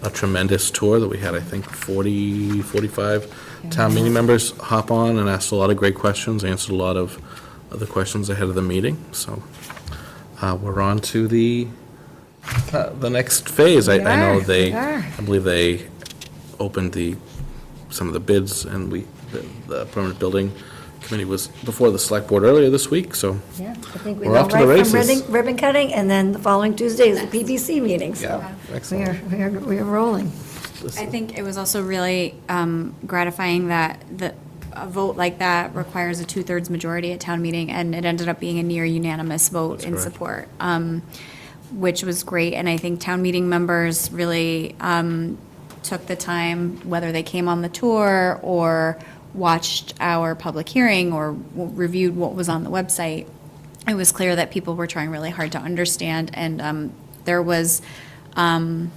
Speaker 3: a tremendous tour that we had, I think, 40, 45 town meeting members hop on and asked a lot of great questions, answered a lot of the questions ahead of the meeting. So we're on to the next phase. I know I believe they opened some of the bids, and the permanent building committee was before the select board earlier this week, so
Speaker 6: Yeah, I think we
Speaker 3: We're
Speaker 6: go
Speaker 3: off to the
Speaker 6: right from
Speaker 3: races.
Speaker 6: ribbon cutting, and then the following Tuesday is the PBC meeting, so
Speaker 3: Yeah, excellent.
Speaker 6: we are rolling.
Speaker 5: I think it was also really gratifying that a vote like that requires a 2/3 majority at town meeting, and it ended up being a near unanimous vote
Speaker 3: That's
Speaker 5: in
Speaker 3: correct.
Speaker 5: support, which was great. And I think town meeting members really took the time, whether they came on the tour or watched our public hearing or reviewed what was on the website. It was clear that people were trying really hard to understand, and there was, some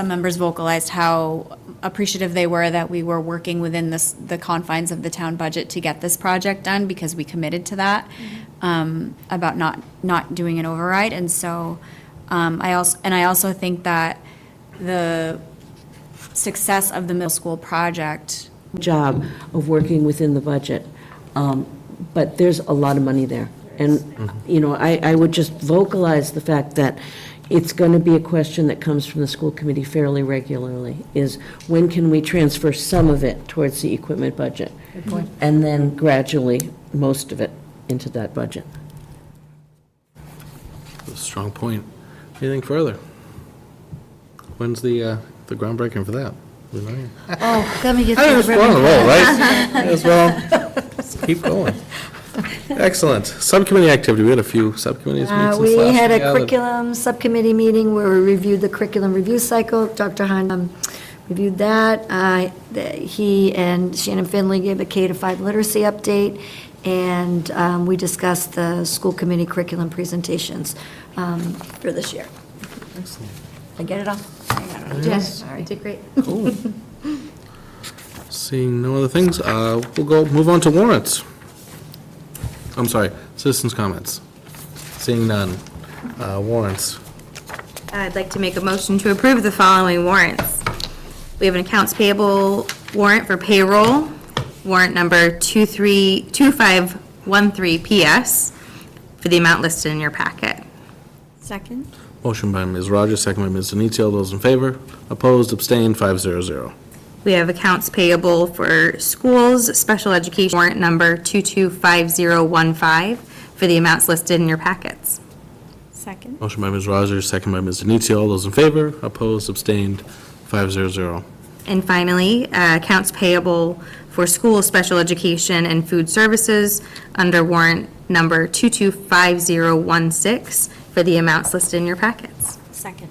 Speaker 5: members vocalized how appreciative they were that we were working within the confines of the town budget to get this project done, because we committed to that, about not doing an override. And so I also think that the success of the middle school project
Speaker 4: Job of working within the budget, but there's a lot of money there. And, I would just vocalize the fact that it's going to be a question that comes from the school committee fairly regularly, is when can we transfer some of it towards the equipment budget? And then gradually, most of it into that budget.
Speaker 3: Strong point. Anything further? When's the groundbreaking for that?
Speaker 6: Oh, let me get
Speaker 3: I
Speaker 6: to
Speaker 3: was
Speaker 6: the
Speaker 3: on a
Speaker 6: ribbon
Speaker 3: roll,
Speaker 6: cutting.
Speaker 3: right? May as well keep going. Excellent. Subcommittee activity. We had a few subcommittees meet since
Speaker 6: We
Speaker 3: last
Speaker 6: had
Speaker 3: year.
Speaker 6: a curriculum subcommittee meeting where we reviewed the curriculum review cycle. Dr. Hahn reviewed that. He and Shannon Finley gave a K-5 literacy update, and we discussed the school committee curriculum presentations for this year.
Speaker 3: Excellent.
Speaker 6: I get it all?
Speaker 5: Yes, you did great.
Speaker 3: Cool. Seeing no other things, we'll move on to warrants. I'm sorry, citizens' comments. Seeing none. Warrants.
Speaker 8: I'd like to make a motion to approve the following warrants. We have an accounts payable warrant for payroll, warrant number 2513 PS, for the amount listed in your packet.
Speaker 5: Second?
Speaker 3: Motion by Ms. Rogers, second by Ms. Denizio. All those in favor? Opposed? Abstained? 500.
Speaker 8: We have accounts payable for schools, special education warrant number 225015, for the amounts listed in your packets.
Speaker 5: Second?
Speaker 3: Motion by Ms. Rogers, second by Ms. Denizio. All those in favor? Opposed? Abstained? 500.
Speaker 8: And finally, accounts payable for school, special education, and food services under warrant number 225016, for the amounts listed in your packets.
Speaker 5: Second.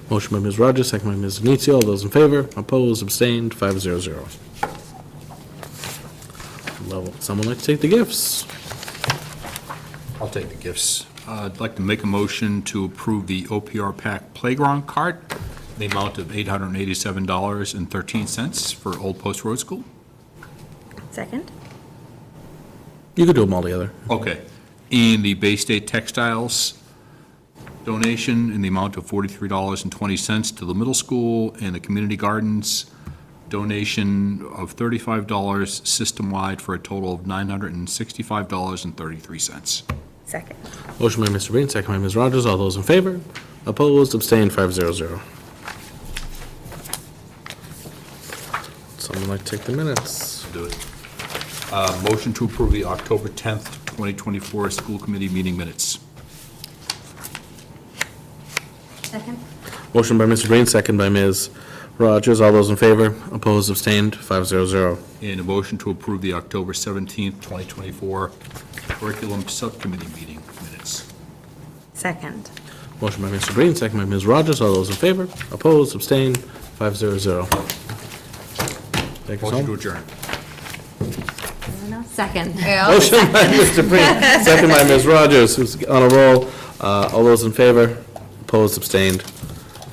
Speaker 3: Motion by Ms. Rogers, second by Ms. Denizio. All those in favor? Opposed? Abstained? 500. Someone like to take the gifts?
Speaker 10: I'll take the gifts. I'd like to make a motion to approve the OPR PAC playground cart, the amount of $887.13 for Old Post Road School.
Speaker 8: Second?
Speaker 3: You could do them all together.
Speaker 10: Okay. And the Bay State Textiles donation in the amount of $43.20 to the middle school, and the community gardens donation of $35 system-wide for a total of $965.33.
Speaker 8: Second.
Speaker 3: Motion by Mr. Breen, second by Ms. Rogers. All those in favor? Opposed? Abstained? 500. Someone like to take the minutes?
Speaker 10: Do it. Motion to approve the October 10th, 2024 school committee meeting minutes.
Speaker 8: Second.
Speaker 3: Motion by Mr. Breen, second by Ms. Rogers. All those in favor? Opposed? Abstained? 500.
Speaker 10: And a motion to approve the October 17th, 2024 curriculum subcommittee meeting minutes.
Speaker 8: Second.
Speaker 3: Motion by Mr. Breen, second by Ms. Rogers. All those in favor? Opposed? Abstained? 500. Take us
Speaker 10: Motion to
Speaker 3: home.
Speaker 10: adjourn.
Speaker 8: Second.
Speaker 3: Motion by Mr. Breen, second by Ms. Rogers, who's on a roll. All those in favor? Opposed? Abstained?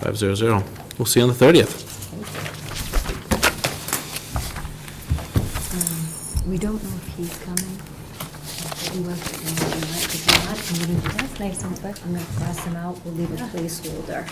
Speaker 3: 500. We'll see you on the 30th.
Speaker 6: We don't know if he's coming. He wants to, if not, I'm gonna, that's nice and quick, I'm gonna cross him out, we'll leave a placeholder.